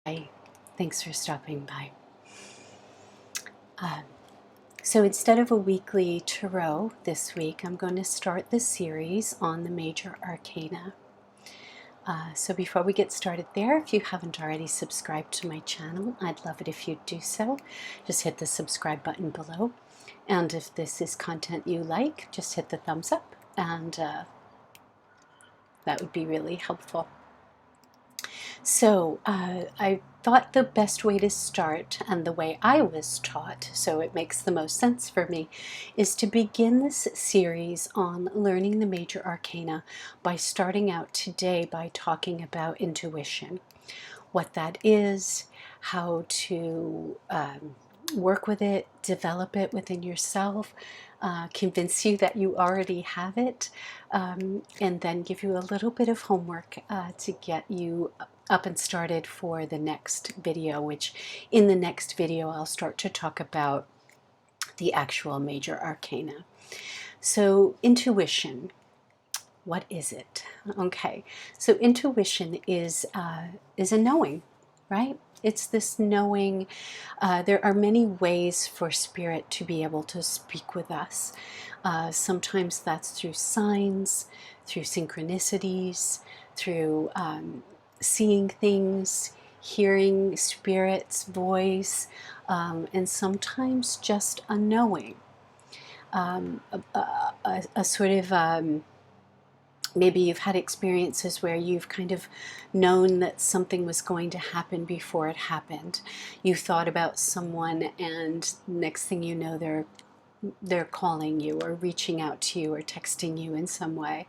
Hi, thanks for stopping by. So instead of a weekly tarot this week, I'm going to start the series on the major arcana. So before we get started there, if you haven't already subscribed to my channel, I'd love it if you'd do so. Just hit the subscribe button below. And if this is content you like, just hit the thumbs up, and that would be really helpful. So I thought the best way to start, and the way I was taught, so it makes the most sense for me, is to begin this series on learning the major arcana by starting out today by talking about intuition, what that is, how to work with it, develop it within yourself, convince you that you already have it, and then give you a little bit of homework to get you up and started for the next video, which in the next video I'll start to talk about the actual major arcana. So intuition, what is it? Okay, so intuition is a knowing, right? It's this knowing. There are many ways for spirit to be able to speak with us. Sometimes that's through signs, through synchronicities, through seeing things, hearing spirit's voice, and sometimes just a knowing, a sort of maybe you've had experiences where you've kind of known that something was going to happen before it happened. You thought about someone, and next thing you know, they're calling you or reaching out to you or texting you in some way.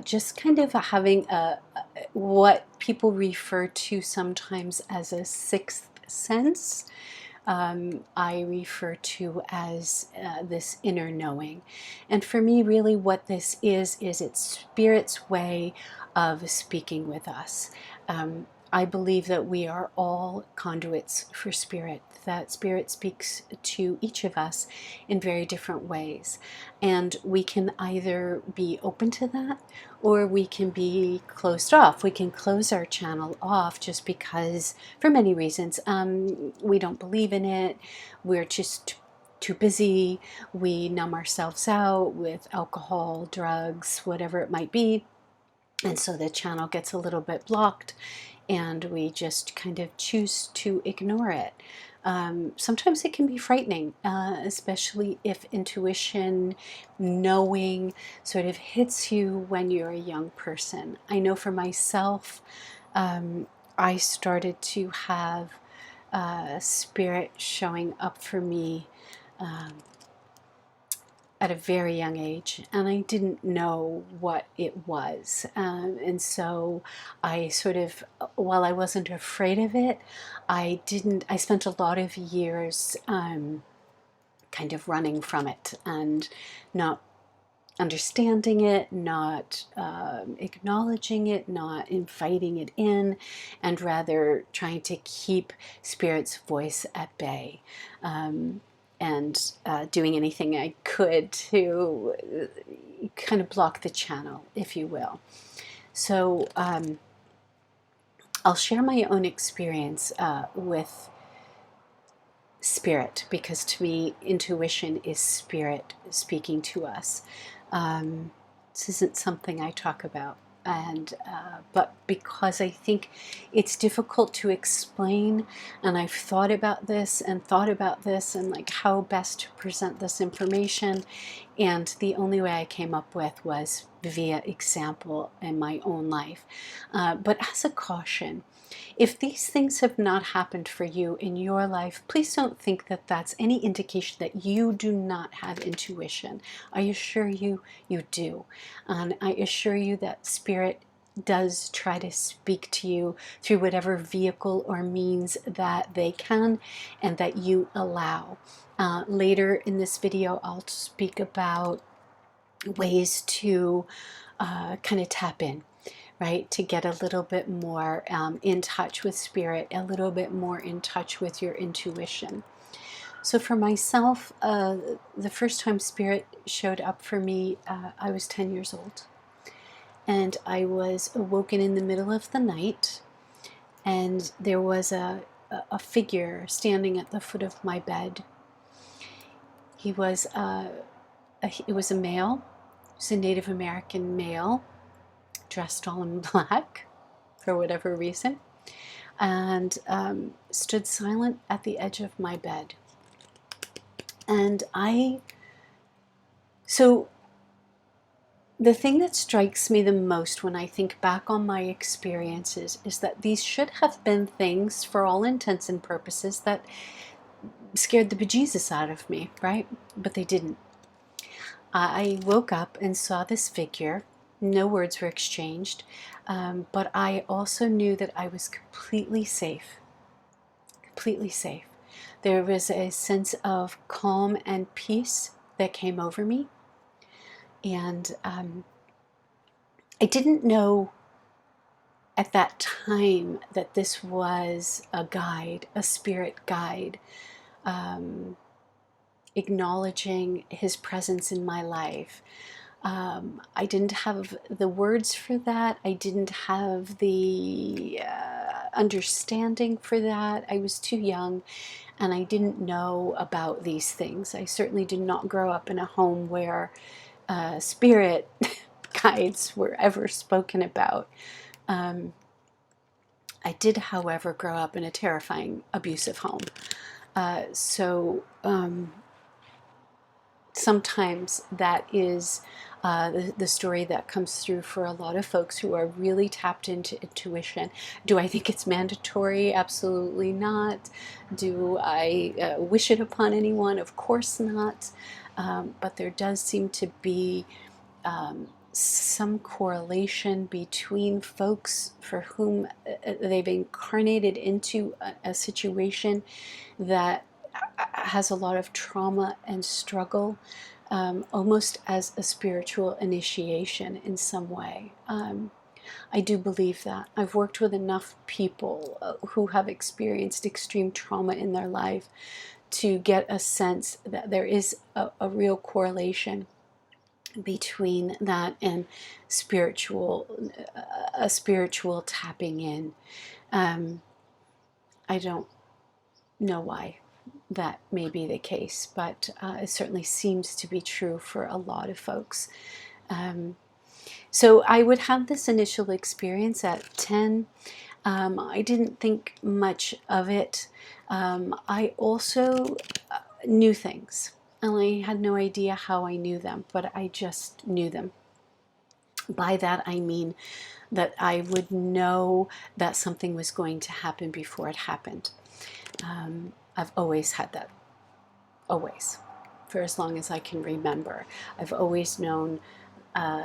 Just kind of having what people refer to sometimes as a sixth sense. I refer to as this inner knowing. And for me, really what this is it's Spirit's way of speaking with us. I believe that we are all conduits for Spirit, that Spirit speaks to each of us in very different ways. And we can either be open to that, or we can be closed off. We can close our channel off just because, for many reasons, we don't believe in it. We're just too busy. We numb ourselves out with alcohol, drugs, whatever it might be. And so the channel gets a little bit blocked, and we just kind of choose to ignore it. Sometimes it can be frightening, especially if intuition, knowing, sort of hits you when you're a young person. I know for myself, I started to have spirit showing up for me at a very young age, and I didn't know what it was. And so I sort of, while I wasn't afraid of it, I spent a lot of years kind of running from it and not understanding it, not acknowledging it, not inviting it in, and rather trying to keep Spirit's voice at bay. And doing anything I could to kind of block the channel, if you will. So I'll share my own experience with Spirit, because to me, intuition is Spirit speaking to us. This isn't something I talk about, and but because I think it's difficult to explain, and I've thought about this and like how best to present this information, and the only way I came up with was via example in my own life. But as a caution, if these things have not happened for you in your life, please don't think that that's any indication that you do not have intuition. I assure you, you do. And I assure you that Spirit does try to speak to you through whatever vehicle or means that they can and that you allow. Later in this video, I'll speak about ways to kind of tap in, right? To get a little bit more in touch with Spirit, a little bit more in touch with your intuition. So for myself, the first time Spirit showed up for me, I was 10 years old. And I was awoken in the middle of the night, and there was a figure standing at the foot of my bed. He was it was a male. It was a Native American male, dressed all in black for whatever reason, and stood silent at the edge of my bed. And so the thing that strikes me the most when I think back on my experiences is that these should have been things, for all intents and purposes, that scared the bejesus out of me, right? But they didn't. I woke up and saw this figure. No words were exchanged, but I also knew that I was completely safe. Completely safe. There was a sense of calm and peace that came over me. And I didn't know at that time that this was a guide, a spirit guide, acknowledging his presence in my life. I didn't have the words for that. I didn't have the understanding for that. I was too young and I didn't know about these things. I certainly did not grow up in a home where spirit guides were ever spoken about. I did, however, grow up in a terrifying, abusive home. So sometimes that is the story that comes through for a lot of folks who are really tapped into intuition. Do I think it's mandatory? Absolutely not. Do I wish it upon anyone? Of course not. But there does seem to be some correlation between folks for whom they've incarnated into a situation that has a lot of trauma and struggle, almost as a spiritual initiation in some way. I do believe that. I've worked with enough people who have experienced extreme trauma in their life to get a sense that there is a real correlation between that and a spiritual tapping in. I don't know why that may be the case, but it certainly seems to be true for a lot of folks. So I would have this initial experience at 10. I didn't think much of it. I also knew things, and I had no idea how I knew them, but I just knew them. By that I mean that I would know that something was going to happen before it happened. I've always had that, always, for as long as I can remember. I've always known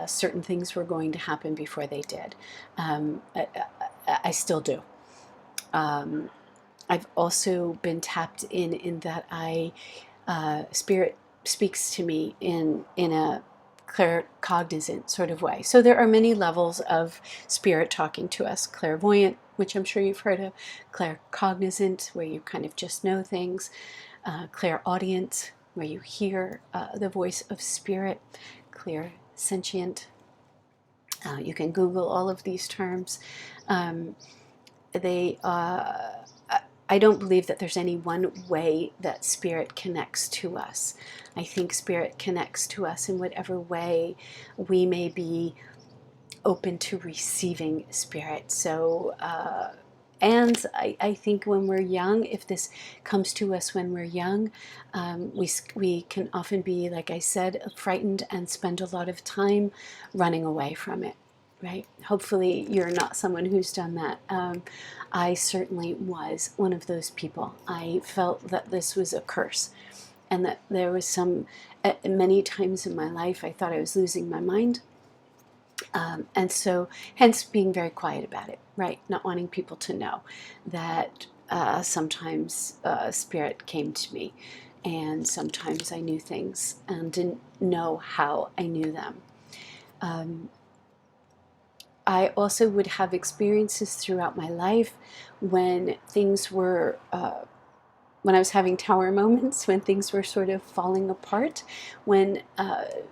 certain things were going to happen before they did. I still do. I've also been tapped in that spirit speaks to me in a claircognizant sort of way. So there are many levels of spirit talking to us. Clairvoyant, which I'm sure you've heard of, claircognizant, where you kind of just know things, clairaudient, where you hear the voice of spirit, clairsentient. You can Google all of these terms. I don't believe that there's any one way that spirit connects to us. I think spirit connects to us in whatever way we may be open to receiving spirit. So, and I think when we're young, if this comes to us when we're young, we can often be, like I said, frightened and spend a lot of time running away from it. Right? Hopefully you're not someone who's done that. I certainly was one of those people. I felt that this was a curse, and that there was many times in my life I thought I was losing my mind. And so hence being very quiet about it, right? Not wanting people to know that sometimes spirit came to me, and sometimes I knew things and didn't know how I knew them. I also would have experiences throughout my life when things were, when I was having tower moments, when things were sort of falling apart, when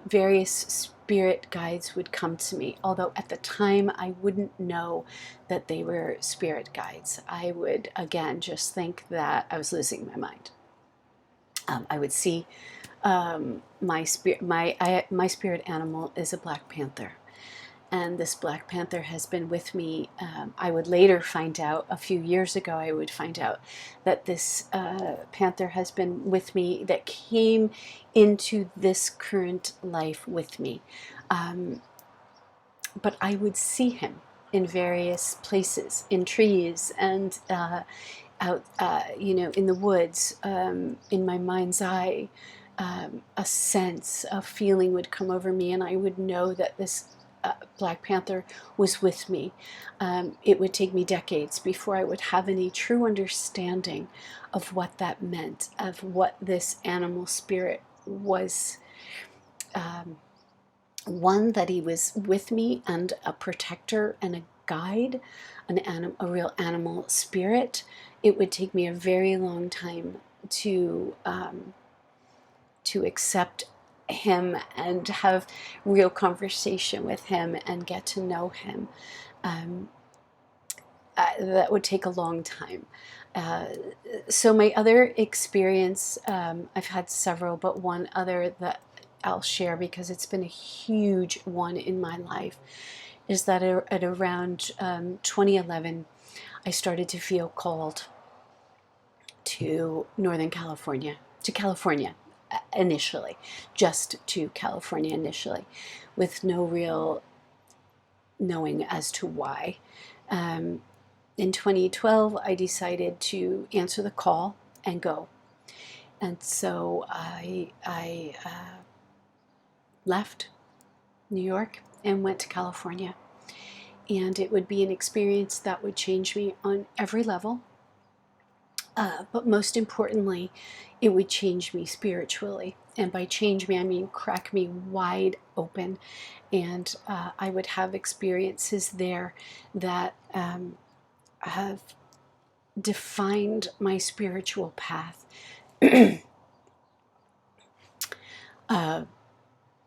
various spirit guides would come to me, although at the time I wouldn't know that they were spirit guides. I would, again, just think that I was losing my mind. I would see my spirit animal is a black panther. And this black panther has been with me. I would later find out, a few years ago, I would find out that this panther has been with me, that came into this current life with me. But I would see him in various places, in trees and out, in the woods, in my mind's eye. A sense, a feeling would come over me, and I would know that this Black Panther was with me. It would take me decades before I would have any true understanding of what that meant, of what this animal spirit was. One, that he was with me and a protector and a guide, a real animal spirit. It would take me a very long time to accept him and have real conversation with him and get to know him. That would take a long time. So my other experience, I've had several, but one other that I'll share because it's been a huge one in my life, is that at around 2011, I started to feel called to Northern California, to California initially, just to California initially, with no real knowing as to why. In 2012, I decided to answer the call and go. And so I left New York and went to California. And it would be an experience that would change me on every level. But most importantly, it would change me spiritually. And by change me, I mean crack me wide open. And I would have experiences there that have defined my spiritual path.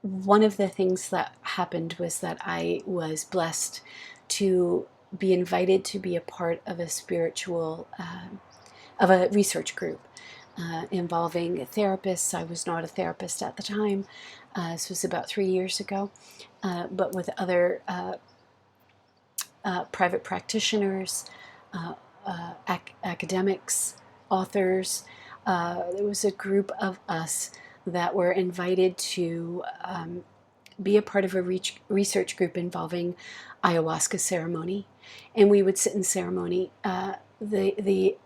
One of the things that happened was that I was blessed to be invited to be a part of a spiritual, of a research group involving therapists. I was not a therapist at the time. This was about 3 years ago, but with other private practitioners, academics, authors. There was a group of us that were invited to be a part of a research group involving ayahuasca ceremony. And we would sit in ceremony. The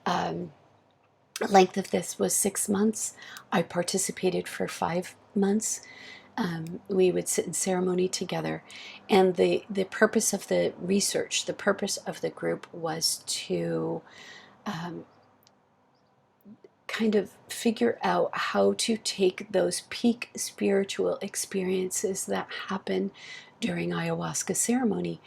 length of this was 6 months. I participated for 5 months. We would sit in ceremony together. And the purpose of the research, the purpose of the group was to kind of figure out how to take those peak spiritual experiences that happen during ayahuasca ceremony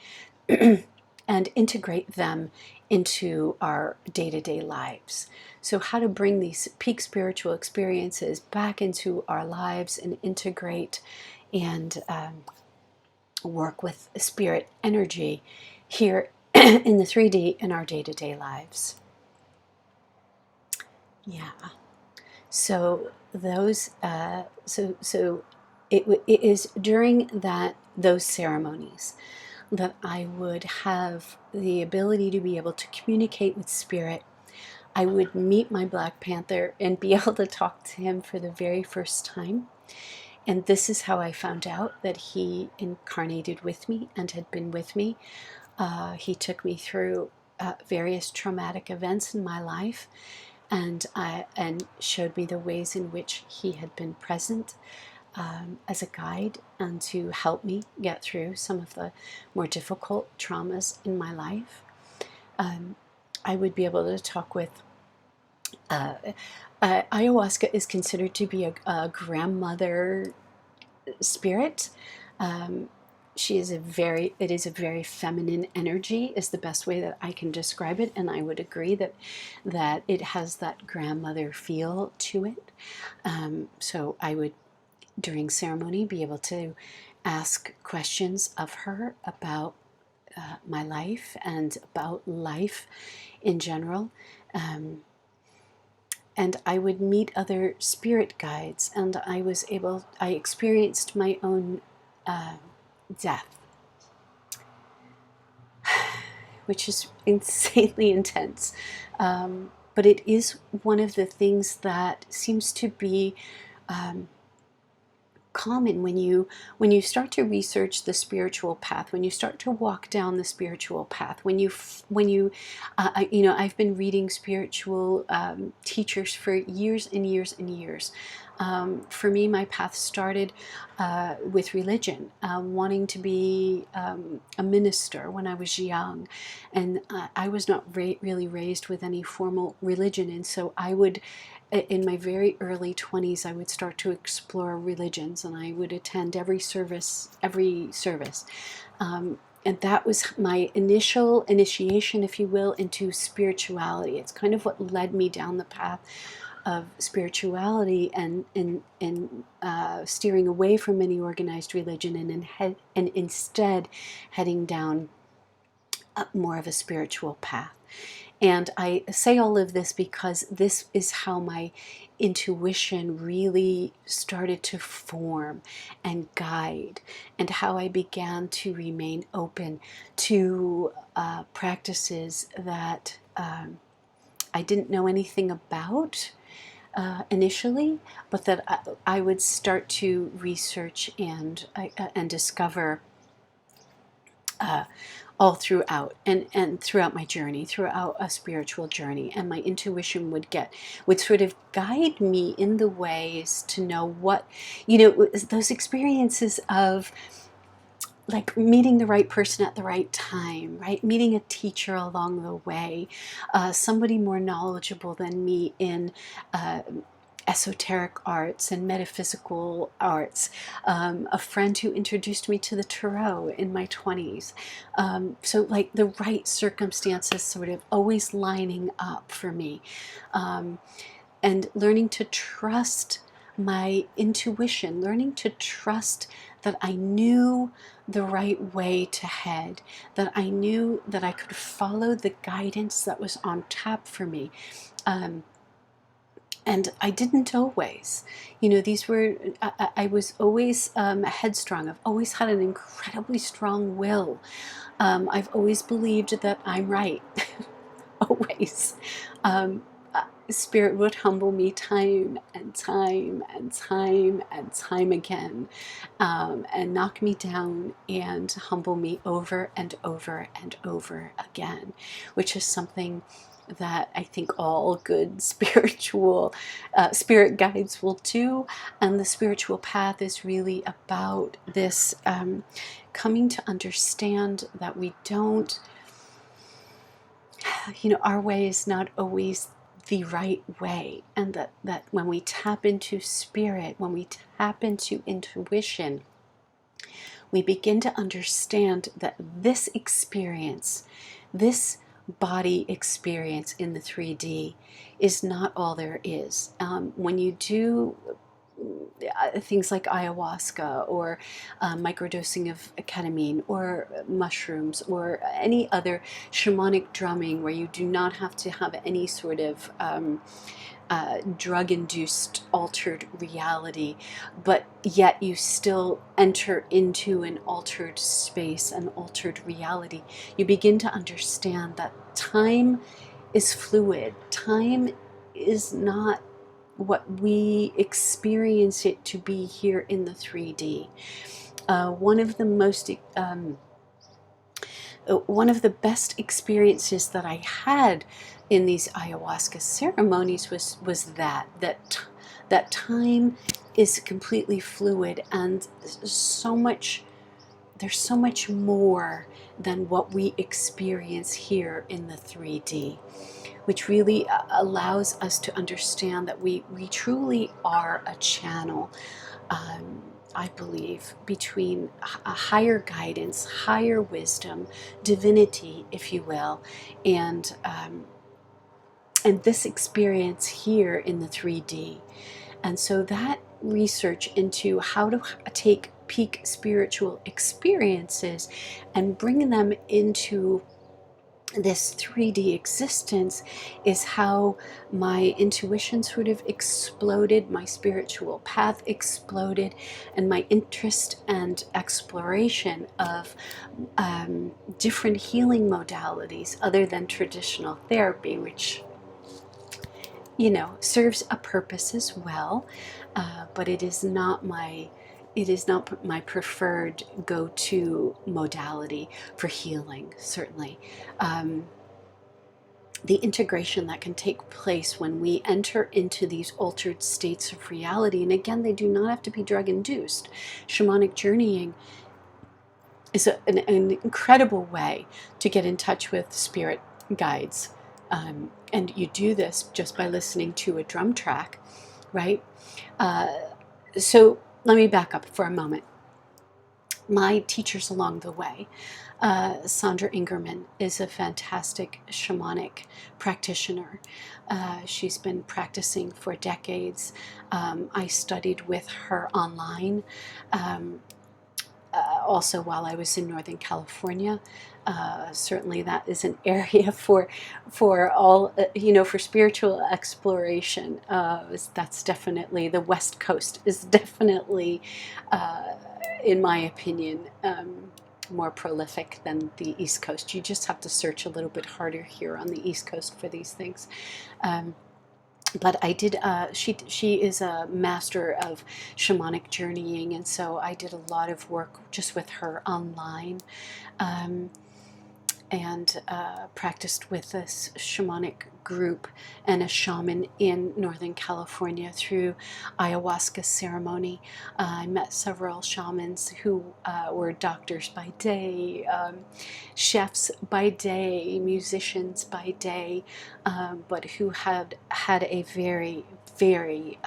and integrate them into our day-to-day lives. So how to bring these peak spiritual experiences back into our lives and integrate and work with spirit energy here in the 3D in our day-to-day lives. Yeah. So those, it is during those ceremonies that I would have the ability to be able to communicate with spirit. I would meet my Black Panther and be able to talk to him for the very first time. And this is how I found out that he incarnated with me and had been with me. He took me through various traumatic events in my life, and showed me the ways in which he had been present as a guide and to help me get through some of the more difficult traumas in my life. I would be able to talk with ayahuasca is considered to be a grandmother spirit. It is a very feminine energy, is the best way that I can describe it, and I would agree that it has that grandmother feel to it. So I would, during ceremony, be able to ask questions of her about my life and about life in general. And I would meet other spirit guides, and I experienced my own death, which is insanely intense. But it is one of the things that seems to be common when you start to research the spiritual path, when you start to walk down the spiritual path, when you I've been reading spiritual teachers for years and years and years. For me, my path started with religion, wanting to be a minister when I was young, and I was not really raised with any formal religion, and so I would, in my very early 20s, I would start to explore religions, and I would attend every service. And that was my initial initiation, if you will, into spirituality. It's kind of what led me down the path of spirituality and steering away from any organized religion, and instead heading down more of a spiritual path. And I say all of this because this is how my intuition really started to form and guide, and how I began to remain open to practices that I didn't know anything about initially, but that I would start to research and discover all throughout and throughout my journey, throughout a spiritual journey. And my intuition would sort of guide me in the ways to know what, those experiences of like meeting the right person at the right time, right? Meeting a teacher along the way, somebody more knowledgeable than me in esoteric arts and metaphysical arts, a friend who introduced me to the tarot in my 20s. So like the right circumstances sort of always lining up for me, and learning to trust my intuition, learning to trust that I knew the right way to head, that I knew that I could follow the guidance that was on tap for me. And I didn't always. I was always headstrong. I've always had an incredibly strong will. I've always believed that I'm right. Always. Spirit would humble me time and time and time and time again, and knock me down and humble me over and over and over again, which is something that I think all good spiritual spirit guides will do. And the spiritual path is really about this coming to understand that we don't, our way is not always the right way, and that when we tap into spirit, when we tap into intuition, we begin to understand that this experience, this body experience in the 3D, is not all there is. When you do things like ayahuasca or microdosing of ketamine or mushrooms or any other shamanic drumming, where you do not have to have any sort of drug-induced altered reality, but yet you still enter into an altered space, an altered reality, you begin to understand that time is fluid. Time is not what we experience it to be here in the 3D. One of the best experiences that I had in these ayahuasca ceremonies was that time is completely fluid, and there's so much more than what we experience here in the 3D, which really allows us to understand that we truly are a channel, I believe, between a higher guidance, higher wisdom, divinity, if you will, and this experience here in the 3D. And so that research into how to take peak spiritual experiences and bring them into this 3D existence is how my intuition sort of exploded, my spiritual path exploded, and my interest and exploration of different healing modalities other than traditional therapy, which, you know, serves a purpose as well, but it is not my preferred go-to modality for healing, certainly. The integration that can take place when we enter into these altered states of reality, and again, they do not have to be drug-induced. Shamanic journeying is an incredible way to get in touch with spirit guides. And you do this just by listening to a drum track, right? So let me back up for a moment. My teachers along the way, Sandra Ingerman is a fantastic shamanic practitioner. She's been practicing for decades. I studied with her online, also while I was in Northern California. Certainly that is an area for all, for spiritual exploration. That's definitely, the West Coast is definitely, in my opinion, more prolific than the East Coast. You just have to search a little bit harder here on the East Coast for these things. But I did, she is a master of shamanic journeying, and so I did a lot of work just with her online, and practiced with this shamanic group and a shaman in Northern California through ayahuasca ceremony. I met several shamans who were doctors by day, chefs by day, musicians by day, but who had a very, very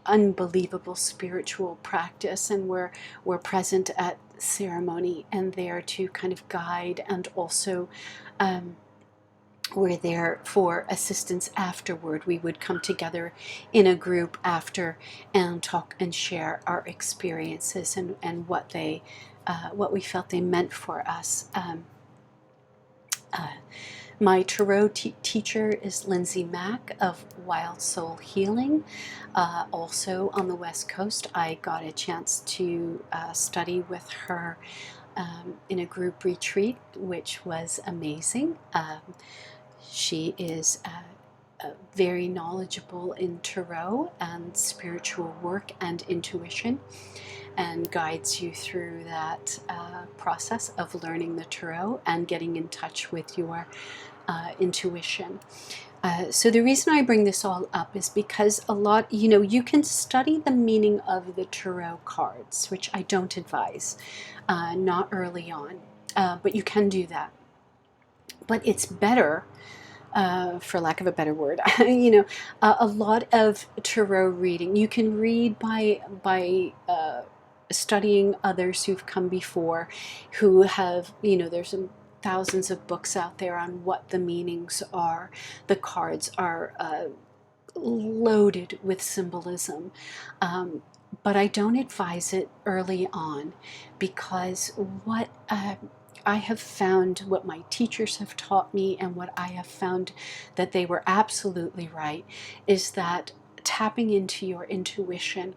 unbelievable spiritual practice, and we're present at ceremony and there to kind of guide, and also we're there for assistance afterward. We would come together in a group after and talk and share our experiences and what we felt they meant for us. My tarot teacher is Lindsay Mack of Wild Soul Healing. Also on the West Coast, I got a chance to study with her in a group retreat, which was amazing. She is very knowledgeable in tarot and spiritual work and intuition, and guides you through that process of learning the tarot and getting in touch with your intuition. So the reason I bring this all up is because a lot, you can study the meaning of the tarot cards, which I don't advise, not early on, but you can do that. But it's better, for lack of a better word, a lot of tarot reading. You can read by studying others who've come before, who have, there's thousands of books out there on what the meanings are. The cards are loaded with symbolism. But I don't advise it early on, because what I have found, what my teachers have taught me, and what I have found that they were absolutely right, is that tapping into your intuition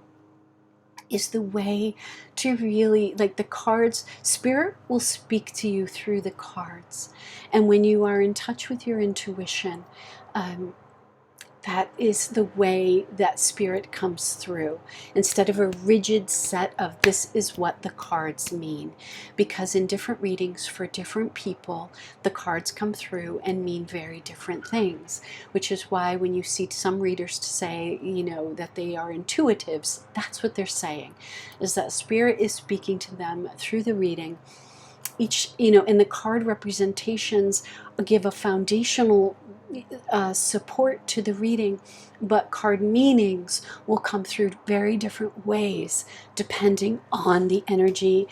is the way to really, like, the cards, spirit will speak to you through the cards. And when you are in touch with your intuition, that is the way that spirit comes through, instead of a rigid set of this is what the cards mean. Because in different readings for different people, the cards come through and mean very different things, which is why when you see some readers say, that they are intuitives, that's what they're saying, is that spirit is speaking to them through the reading. Each, and the card representations give a foundational support to the reading, but card meanings will come through very different ways depending on the energy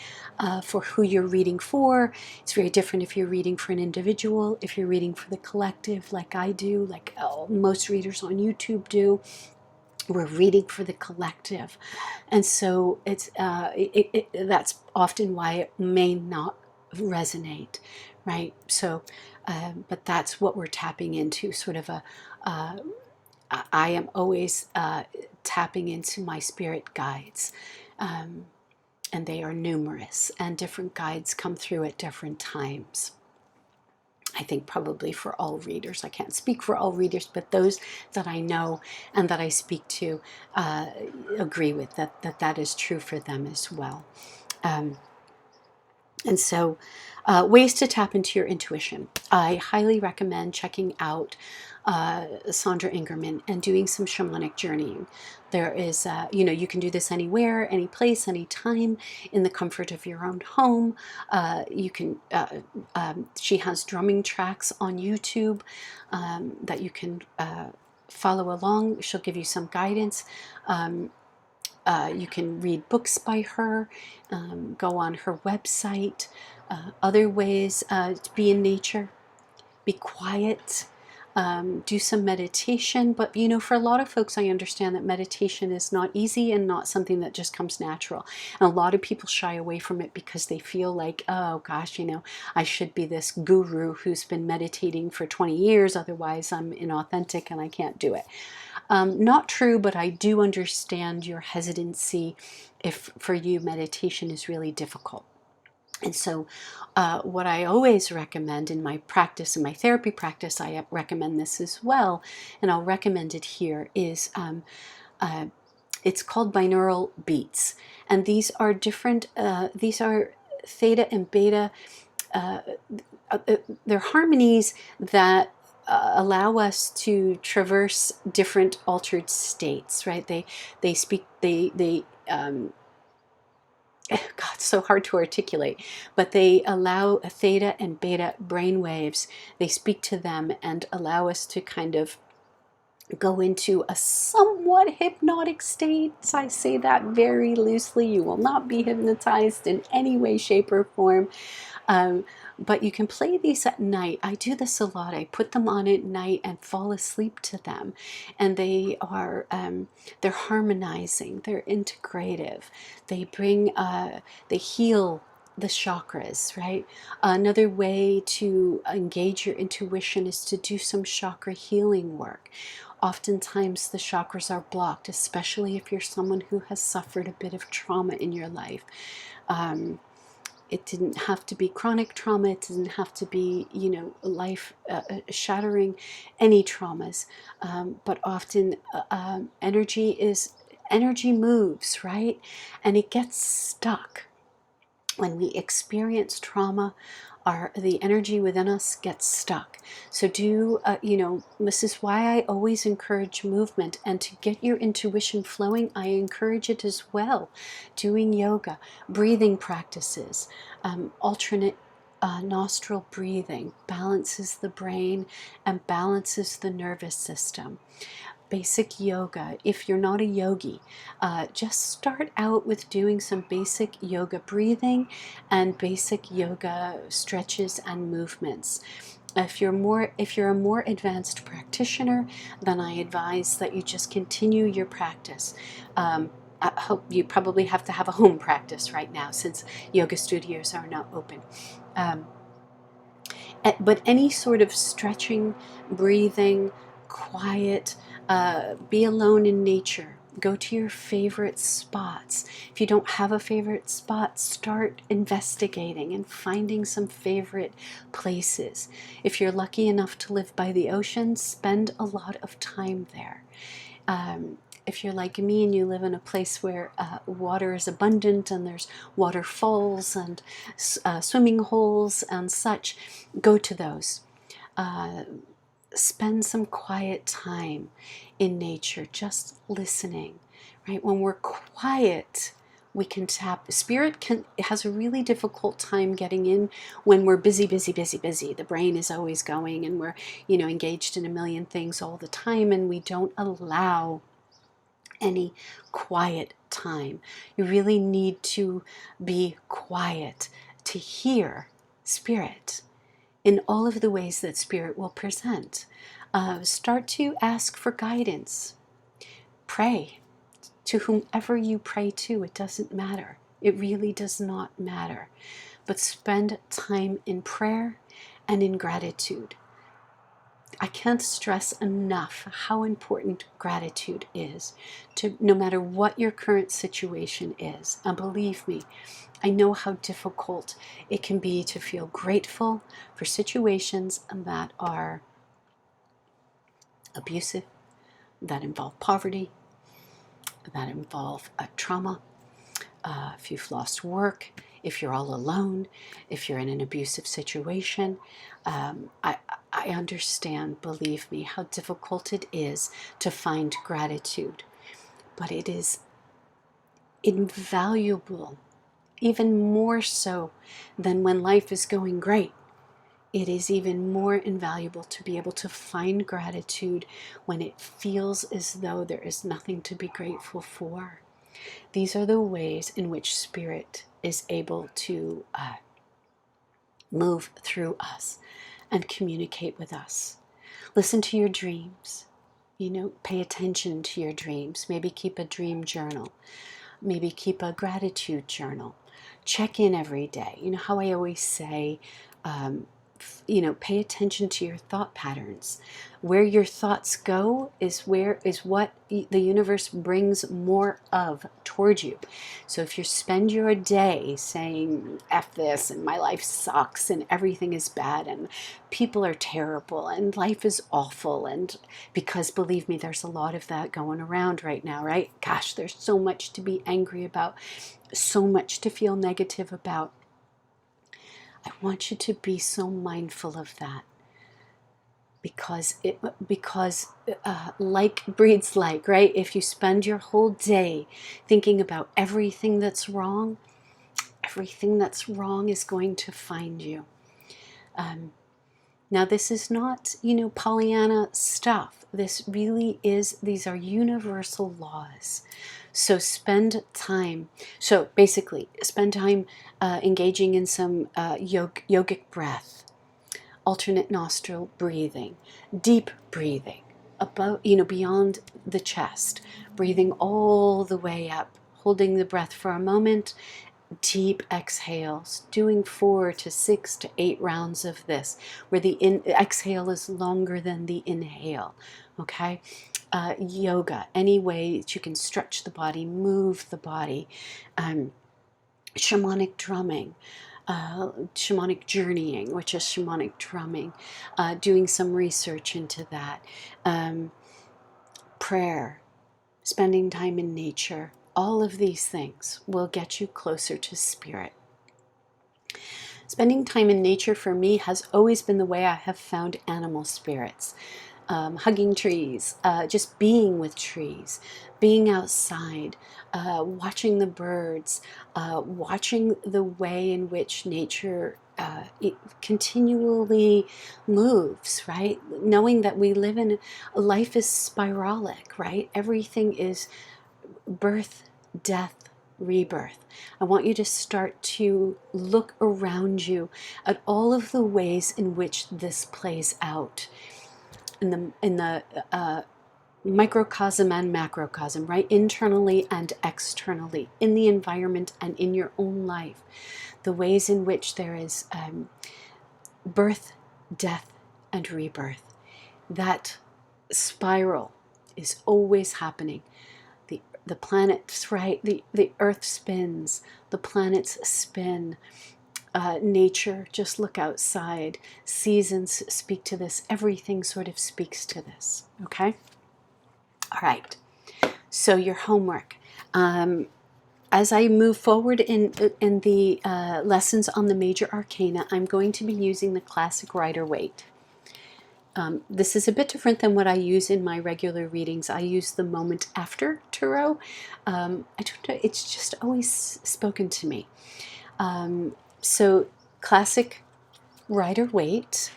for who you're reading for. It's very different if you're reading for an individual, if you're reading for the collective, like I do, like most readers on YouTube do. We're reading for the collective. And so that's often why it may not resonate, right? So, but that's what we're tapping into, sort of uh, I am always tapping into my spirit guides. And they are numerous, and different guides come through at different times. I think probably for all readers. I can't speak for all readers, but those that I know and that I speak to agree with that is true for them as well. And so, ways to tap into your intuition. I highly recommend checking out Sandra Ingerman and doing some shamanic journeying. There is, you can do this anywhere, any place, any time, in the comfort of your own home. You can. She has drumming tracks on YouTube that you can follow along. She'll give you some guidance. You can read books by her, go on her website. Other ways to be in nature, be quiet, do some meditation. But, for a lot of folks, I understand that meditation is not easy and not something that just comes natural. And a lot of people shy away from it because they feel like, oh gosh, I should be this guru who's been meditating for 20 years. Otherwise, I'm inauthentic and I can't do it. Not true, but I do understand your hesitancy if for you meditation is really difficult. And so what I always recommend in my practice, in my therapy practice, I recommend this as well, and I'll recommend it here, is it's called binaural beats. And these are different, these are theta and beta, they're harmonies that allow us to traverse different altered states, right? They speak, God, it's so hard to articulate, but they allow theta and beta brain waves. They speak to them and allow us to kind of go into a somewhat hypnotic state. I say that very loosely. You will not be hypnotized in any way, shape, or form. But you can play these at night. I do this a lot. I put them on at night and fall asleep to them. And they are, they're harmonizing, they're integrative. They bring, they heal the chakras, right? Another way to engage your intuition is to do some chakra healing work. Oftentimes the chakras are blocked, especially if you're someone who has suffered a bit of trauma in your life. It didn't have to be chronic trauma. It didn't have to be, life shattering, any traumas. But often energy moves, right? And it gets stuck. When we experience trauma, the energy within us gets stuck. So this is why I always encourage movement, and to get your intuition flowing, I encourage it as well. Doing yoga, breathing practices, alternate nostril breathing balances the brain and balances the nervous system. Basic yoga. If you're not a yogi, just start out with doing some basic yoga breathing and basic yoga stretches and movements. If you're a more advanced practitioner, then I advise that you just continue your practice. I hope you probably have to have a home practice right now since yoga studios are not open. But any sort of stretching, breathing, quiet, be alone in nature. Go to your favorite spots. If you don't have a favorite spot, start investigating and finding some favorite places. If you're lucky enough to live by the ocean, spend a lot of time there. If you're like me and you live in a place where water is abundant and there's waterfalls and swimming holes and such, go to those. Spend some quiet time in nature, just listening, right? When we're quiet, we can tap. Spirit has a really difficult time getting in when we're busy. The brain is always going and we're, engaged in a million things all the time, and we don't allow any quiet time. You really need to be quiet to hear Spirit in all of the ways that Spirit will present. Start to ask for guidance. Pray to whomever you pray to. It doesn't matter. It really does not matter. But spend time in prayer and in gratitude. I can't stress enough how important gratitude is to no matter what your current situation is. And believe me, I know how difficult it can be to feel grateful for situations that are abusive, that involve poverty, that involve a trauma. If you've lost work, if you're all alone, if you're in an abusive situation, I understand, believe me, how difficult it is to find gratitude. But it is invaluable, even more so than when life is going great. It is even more invaluable to be able to find gratitude when it feels as though there is nothing to be grateful for. These are the ways in which Spirit is able to move through us and communicate with us. Listen to your dreams. Pay attention to your dreams. Maybe keep a dream journal. Maybe keep a gratitude journal. Check in every day. You know how I always say, pay attention to your thought patterns. Where your thoughts go is what the universe brings more of toward you. So if you spend your day saying F this and my life sucks and everything is bad and people are terrible and life is awful, and because believe me, there's a lot of that going around right now, right? Gosh, there's so much to be angry about, so much to feel negative about. I want you to be so mindful of that, because like breeds like, right? If you spend your whole day thinking about everything that's wrong is going to find you. Now, this is not, Pollyanna stuff. These are universal laws. So spend time. So basically, spend time engaging in some yogic breath, alternate nostril breathing, deep breathing, beyond the chest, breathing all the way up, holding the breath for a moment, deep exhales, doing 4 to 6 to 8 rounds of this, where the exhale is longer than the inhale, okay? Yoga, any way that you can stretch the body, move the body, shamanic drumming, shamanic journeying, which is shamanic drumming, doing some research into that, prayer, spending time in nature. All of these things will get you closer to Spirit. Spending time in nature for me has always been the way I have found animal spirits. Hugging trees, just being with trees, being outside, watching the birds, watching the way in which nature it continually moves, right? Knowing that we live in, life is spiralic, right? Everything is birth, death, rebirth. I want you to start to look around you at all of the ways in which this plays out in the microcosm and macrocosm, right? Internally and externally, in the environment and in your own life. The ways in which there is birth, death, and rebirth. That spiral is always happening. The planets, right? The earth spins, the planets spin. Nature, just look outside. Seasons speak to this. Everything sort of speaks to this, okay? All right, so your homework. As I move forward in the lessons on the major arcana, I'm going to be using the classic Rider-Waite. This is a bit different than what I use in my regular readings. I use the moment after tarot. I don't know, it's just always spoken to me. So classic Rider-Waite.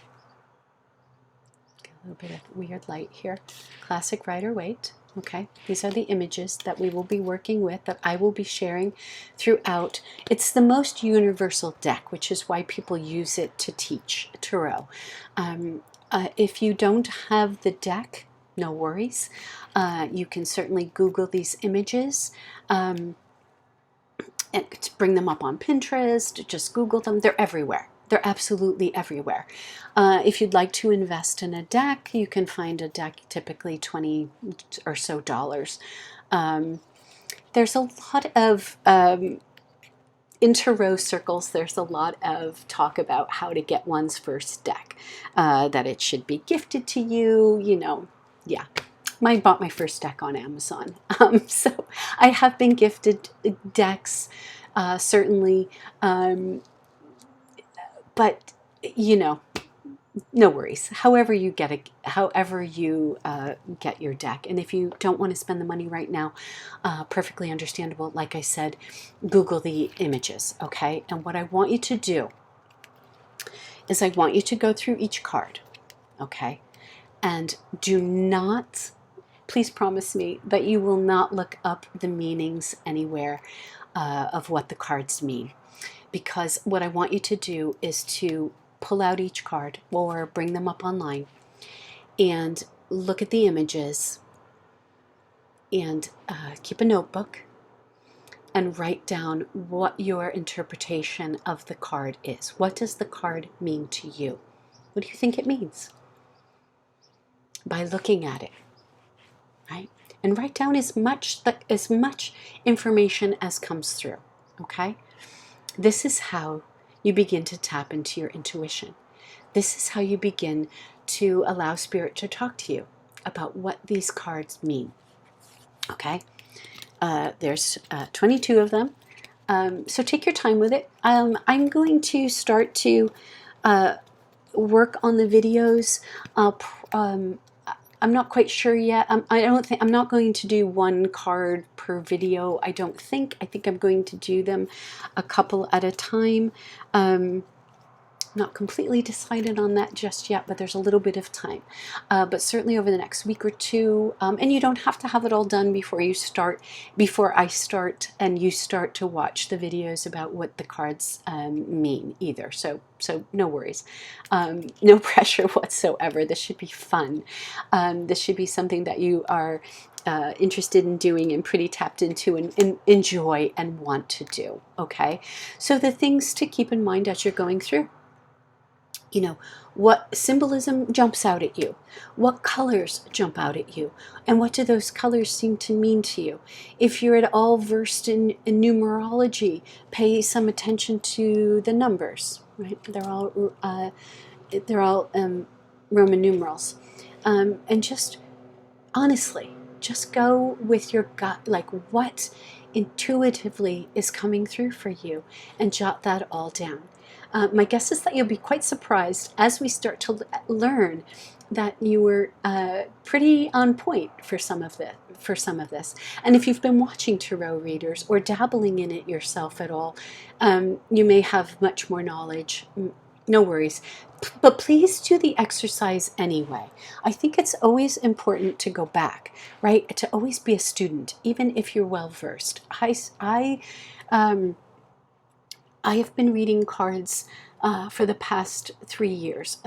Get a little bit of weird light here. Classic Rider-Waite. Okay, these are the images that we will be working with, that I will be sharing throughout. It's the most universal deck, which is why people use it to teach tarot. If you don't have the deck, no worries. You can certainly Google these images. And to bring them up on Pinterest, just Google them. They're everywhere. They're absolutely everywhere. If you'd like to invest in a deck, you can find a deck typically $20 or so. There's a lot of, in tarot circles, there's a lot of talk about how to get one's first deck, that it should be gifted to you, you know, yeah. I bought my first deck on Amazon. So I have been gifted decks, certainly, but you know, no worries. However you get get your deck, and if you don't want to spend the money right now, perfectly understandable. Like I said, Google the images, okay? And what I want you to do is I want you to go through each card, okay? And do not, please promise me that you will not look up the meanings anywhere of what the cards mean. Because what I want you to do is to pull out each card or bring them up online and look at the images and keep a notebook and write down what your interpretation of the card is. What does the card mean to you? What do you think it means? By looking at it. Right? And write down as much information as comes through, okay? This is how you begin to tap into your intuition. This is how you begin to allow Spirit to talk to you about what these cards mean, okay? There's 22 of them, so take your time with it. I'm going to start to work on the videos. I'm not quite sure yet. I'm not going to do one card per video. I don't think. I think I'm going to do them a couple at a time. Not completely decided on that just yet, but there's a little bit of time. But certainly over the next week or two, and you don't have to have it all done before I start and you start to watch the videos about what the cards mean either. So no worries. No pressure whatsoever. This should be fun. This should be something that you are interested in doing and pretty tapped into and enjoy and want to do, okay? So the things to keep in mind as you're going through. You know, what symbolism jumps out at you? What colors jump out at you? And what do those colors seem to mean to you? If you're at all versed in numerology, pay some attention to the numbers, right? They're all Roman numerals. And just honestly, just go with your gut, like what intuitively is coming through for you, and jot that all down. My guess is that you'll be quite surprised as we start to learn that you were pretty on point for some of this. And if you've been watching tarot readers or dabbling in it yourself at all, you may have much more knowledge. No worries. But please do the exercise anyway. I think it's always important to go back, right? To always be a student, even if you're well versed. I have been reading cards for the past 3 years.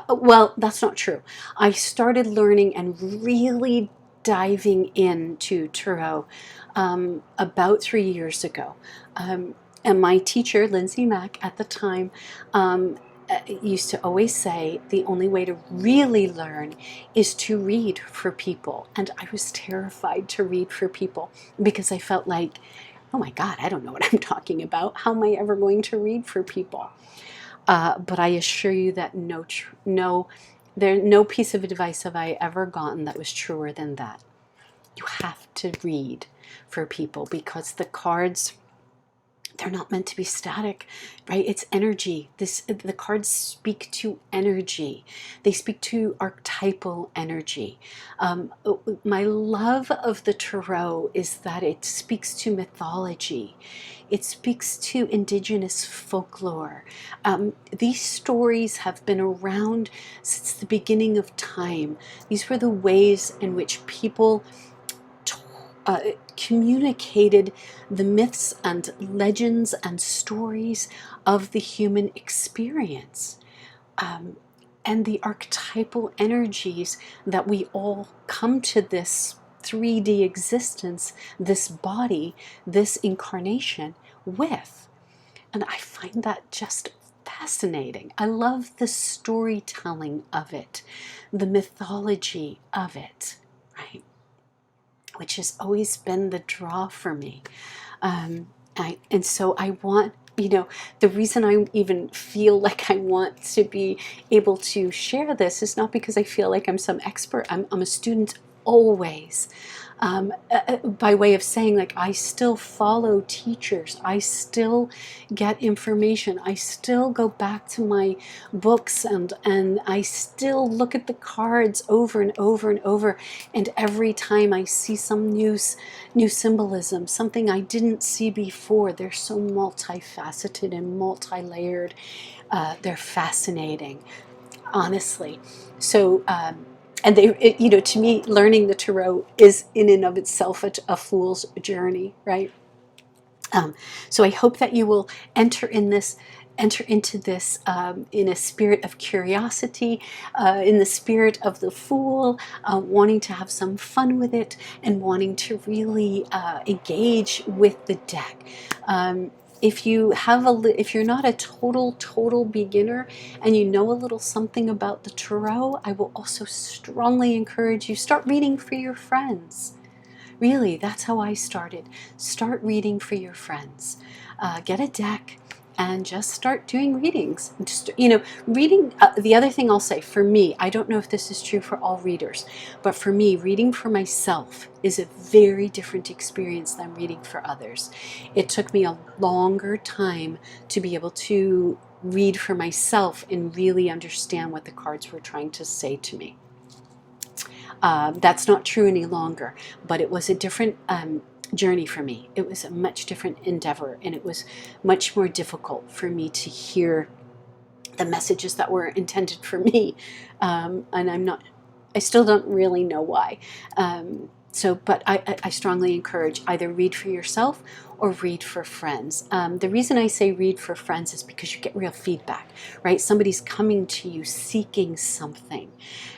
Well, that's not true. I started learning and really diving into tarot about 3 years ago. And my teacher, Lindsay Mack, at the time, used to always say the only way to really learn is to read for people. And I was terrified to read for people because I felt like, oh my God, I don't know what I'm talking about. How am I ever going to read for people? But I assure you that no piece of advice have I ever gotten that was truer than that. You have to read for people because the cards, they're not meant to be static, right? It's energy. The cards speak to energy. They speak to archetypal energy. My love of the tarot is that it speaks to mythology. It speaks to indigenous folklore. These stories have been around since the beginning of time. These were the ways in which people communicated the myths and legends and stories of the human experience. and the archetypal energies that we all come to this 3D existence, this body, this incarnation with. And I find that just fascinating. I love the storytelling of it, the mythology of it, right? Which has always been the draw for me. And so I want, the reason I even feel like I want to be able to share this is not because I feel like I'm some expert. I'm a student always. By way of saying, like, I still follow teachers, I still get information, I still go back to my books, and I still look at the cards over and over and over, and every time I see some new symbolism, something I didn't see before. They're so multifaceted and multi-layered. They're fascinating, honestly. So and to me, learning the tarot is in and of itself a fool's journey, right? So I hope that you will enter into this in a spirit of curiosity, in the spirit of the Fool, wanting to have some fun with it, and wanting to really engage with the deck. If you're not a total beginner, and you know a little something about the tarot, I will also strongly encourage you, start reading for your friends. Really, that's how I started. Start reading for your friends. Get a deck and just start doing readings. Just, reading. The other thing I'll say, for me, I don't know if this is true for all readers, but for me, reading for myself is a very different experience than reading for others. It took me a longer time to be able to read for myself and really understand what the cards were trying to say to me. That's not true any longer, but it was a different journey for me. It was a much different endeavor, and it was much more difficult for me to hear the messages that were intended for me. And I still don't really know why. But I strongly encourage, either read for yourself or read for friends. The reason I say read for friends is because you get real feedback, right? Somebody's coming to you seeking something,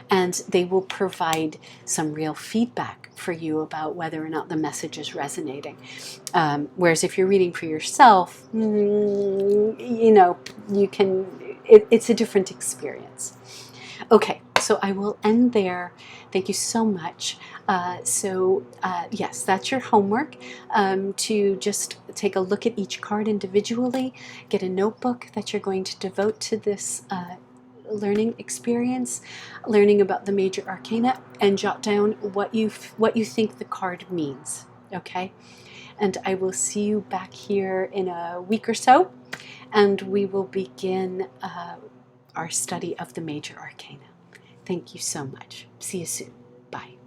and they will provide some real feedback for you about whether or not the message is resonating. Whereas if you're reading for yourself, it's a different experience. Okay, so I will end there. Thank you so much. Yes, that's your homework, to just take a look at each card individually, get a notebook that you're going to devote to this learning experience, learning about the major arcana, and jot down what you think the card means. Okay? And I will see you back here in a week or so, and we will begin our study of the major arcana. Thank you so much. See you soon. Bye.